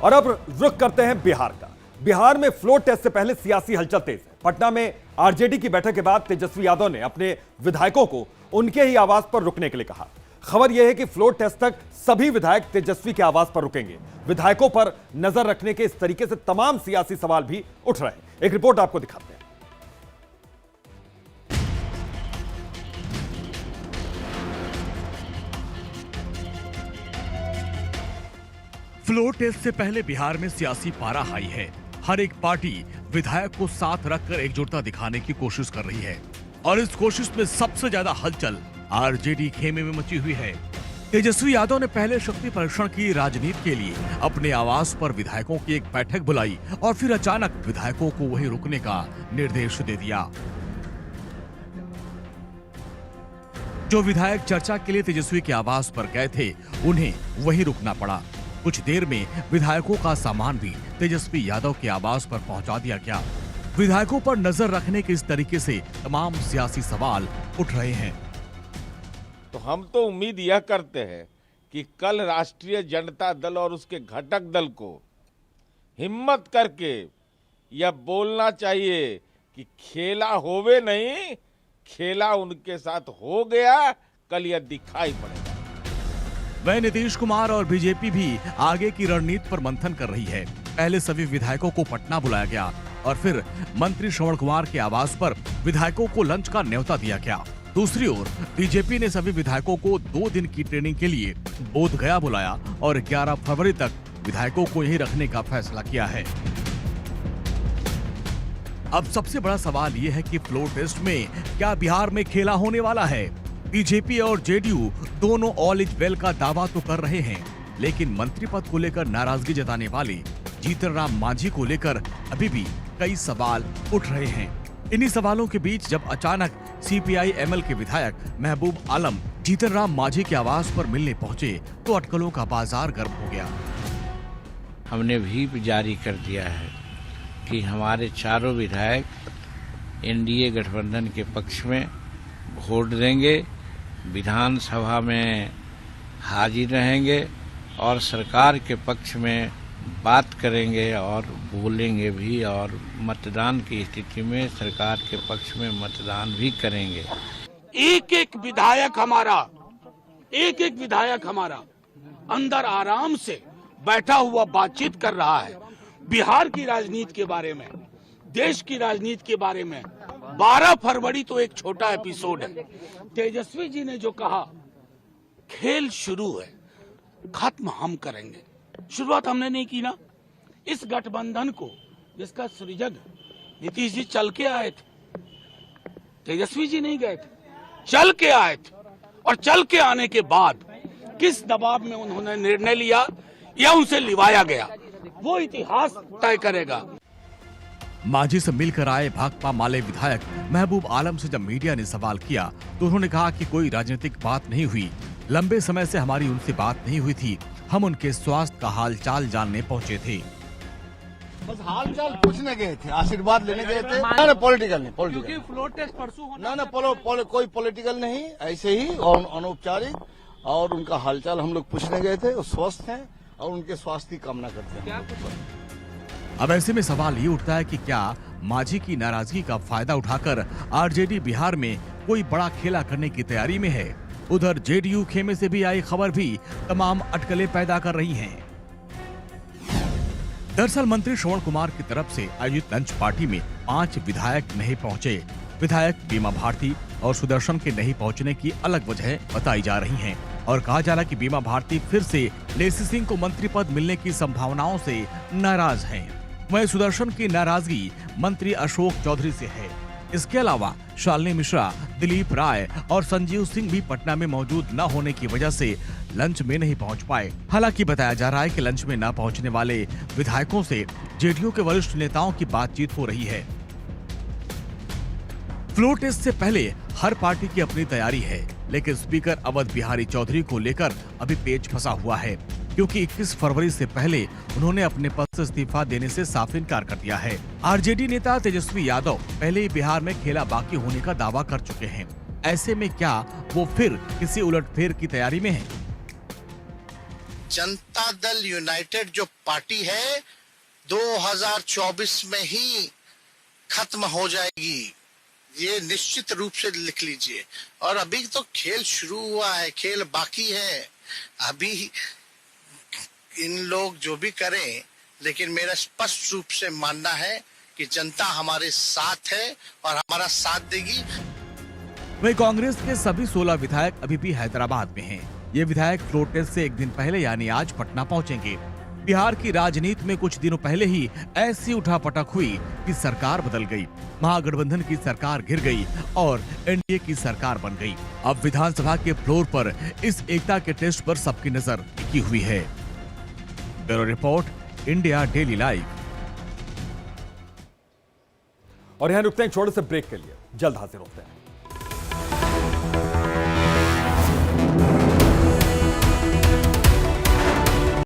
और अब रुख करते हैं बिहार का। बिहार में फ्लोर टेस्ट से पहले सियासी हलचल तेज है। पटना में आरजेडी की बैठक के बाद तेजस्वी यादव ने अपने विधायकों को उनके ही आवास पर रुकने के लिए कहा। खबर यह है कि फ्लोर टेस्ट तक सभी विधायक तेजस्वी के आवास पर रुकेंगे। विधायकों पर नजर रखने के इस तरीके से तमाम सियासी सवाल भी उठ रहे हैं। एक रिपोर्ट आपको दिखाते हैं। फ्लोर टेस्ट से पहले बिहार में सियासी पारा हाई है। हर एक पार्टी विधायक को साथ रखकर एकजुटता दिखाने की कोशिश कर रही है और इस कोशिश में सबसे ज्यादा हलचल आरजेडी खेमे में मची हुई है। तेजस्वी यादव ने पहले शक्ति परीक्षण की राजनीति के लिए अपने आवास पर विधायकों की एक बैठक बुलाई और फिर अचानक विधायकों को वहीं रुकने का निर्देश दे दिया। जो विधायक चर्चा के लिए तेजस्वी के आवास पर गए थे, उन्हें वहीं रुकना पड़ा। कुछ देर में विधायकों का सामान भी तेजस्वी यादव के आवास पर पहुंचा दिया गया। विधायकों पर नजर रखने के इस तरीके से तमाम सियासी सवाल उठ रहे हैं। तो हम तो उम्मीद यह करते हैं कि कल राष्ट्रीय जनता दल और उसके घटक दल को हिम्मत करके यह बोलना चाहिए कि खेला होवे नहीं, खेला उनके साथ हो गया, कल यह दिखाई पड़ेगा। वह नीतीश कुमार और बीजेपी भी आगे की रणनीति पर मंथन कर रही है। पहले सभी विधायकों को पटना बुलाया गया और फिर मंत्री श्रवण कुमार के आवास पर विधायकों को लंच का न्योता दिया गया। दूसरी ओर बीजेपी ने सभी विधायकों को 2 दिन की ट्रेनिंग के लिए बोधगया बुलाया और 11 फरवरी तक विधायकों को यहीं रखने का फैसला किया है। अब सबसे बड़ा सवाल ये है कि फ्लोर टेस्ट में क्या बिहार में खेला होने वाला है। बीजेपी और जेडीयू दोनों ऑल इज वेल का दावा तो कर रहे हैं, लेकिन मंत्री पद को लेकर नाराजगी जताने वाले जीतन राम मांझी को लेकर अभी भी कई सवाल उठ रहे हैं। इन्हीं सवालों के बीच जब अचानक सीपीआई एमएल के विधायक महबूब आलम जीतन राम मांझी के आवास पर मिलने पहुंचे तो अटकलों का बाजार गर्म हो गया। हमने व्हीप जारी कर दिया है कि हमारे चारों विधायक एनडीए गठबंधन के पक्ष में वोट देंगे, विधानसभा में हाजिर रहेंगे और सरकार के पक्ष में बात करेंगे और बोलेंगे भी, और मतदान की स्थिति में सरकार के पक्ष में मतदान भी करेंगे। एक एक विधायक हमारा अंदर आराम से बैठा हुआ बातचीत कर रहा है बिहार की राजनीति के बारे में, देश की राजनीति के बारे में। 12 फरवरी तो एक छोटा एपिसोड है। तेजस्वी जी ने जो कहा खेल शुरू है, खत्म हम करेंगे। शुरुआत हमने नहीं की ना। इस गठबंधन को जिसका सृजक नीतीश जी चल के आए थे, तेजस्वी जी नहीं गए थे, चल के आए थे। और चल के आने के बाद किस दबाव में उन्होंने निर्णय लिया या उनसे लिवाया गया, वो इतिहास तय करेगा। मांझी से मिलकर आए भाकपा माले विधायक महबूब आलम से जब मीडिया ने सवाल किया तो उन्होंने कहा कि कोई राजनीतिक बात नहीं हुई, लंबे समय से हमारी उनसे बात नहीं हुई थी, हम उनके स्वास्थ्य का हालचाल जानने पहुंचे थे। बस हालचाल पूछने गए थे, आशीर्वाद लेने गए थे। ना पॉलिटिकल नहीं, पॉलिटिकल फ्लोर टेस्ट परसों होना। ना कोई पॉलिटिकल नहीं, ऐसे ही और अनौपचारिक। और उनका हालचाल हम लोग पूछने गए थे, वो स्वस्थ हैं और उनके स्वास्थ्य की कामना करते हैं। अब ऐसे में सवाल ये उठता है कि क्या मांझी की नाराजगी का फायदा उठाकर आरजेडी बिहार में कोई बड़ा खेला करने की तैयारी में है। उधर जेडीयू खेमे से भी आई खबर भी तमाम अटकलें पैदा कर रही हैं। दरअसल मंत्री श्रवण कुमार की तरफ से आयोजित लंच पार्टी में 5 विधायक नहीं पहुंचे। विधायक बीमा भारती और सुदर्शन के नहीं पहुंचने की अलग वजह बताई जा रही हैं और कहा जा रहा कि बीमा भारती फिर से लेसी सिंह को मंत्री पद मिलने की संभावनाओं से नाराज हैं। वहीं सुदर्शन की नाराजगी मंत्री अशोक चौधरी से है। इसके अलावा शालिनी मिश्रा, दिलीप राय और संजीव सिंह भी पटना में मौजूद न होने की वजह से लंच में नहीं पहुंच पाए। हालांकि बताया जा रहा है कि लंच में न पहुंचने वाले विधायकों से जेडीयू के वरिष्ठ नेताओं की बातचीत हो रही है। फ्लोर टेस्ट से पहले हर पार्टी की अपनी तैयारी है, लेकिन स्पीकर अवध बिहारी चौधरी को लेकर अभी पेच फंसा हुआ है, क्योंकि 21 फरवरी से पहले उन्होंने अपने पद से इस्तीफा देने से साफ इनकार कर दिया है। आरजेडी नेता तेजस्वी यादव पहले ही बिहार में खेला बाकी होने का दावा कर चुके हैं। ऐसे में क्या वो फिर किसी उलटफेर की तैयारी में हैं? जनता दल यूनाइटेड जो पार्टी है 2024 में ही खत्म हो जाएगी, ये निश्चित रूप से लिख लीजिए। और अभी तो खेल शुरू हुआ है, खेल बाकी है। अभी इन लोग जो भी करें, लेकिन मेरा स्पष्ट रूप से मानना है कि जनता हमारे साथ है और हमारा साथ देगी। वहीं कांग्रेस के सभी 16 विधायक अभी भी हैदराबाद में हैं। ये विधायक फ्लोर टेस्ट से एक दिन पहले यानी आज पटना पहुंचेंगे। बिहार की राजनीति में कुछ दिनों पहले ही ऐसी उठापटक हुई कि सरकार बदल गई, महागठबंधन की सरकार गिर गई और एनडीए की सरकार बन गई। अब विधानसभा के फ्लोर पर इस एकता के टेस्ट पर सबकी नजर टिकी हुई है। Bureau report, India daily live. और यहां रुकते हैं छोटे से ब्रेक के लिए, जल्द हाजिर होते हैं।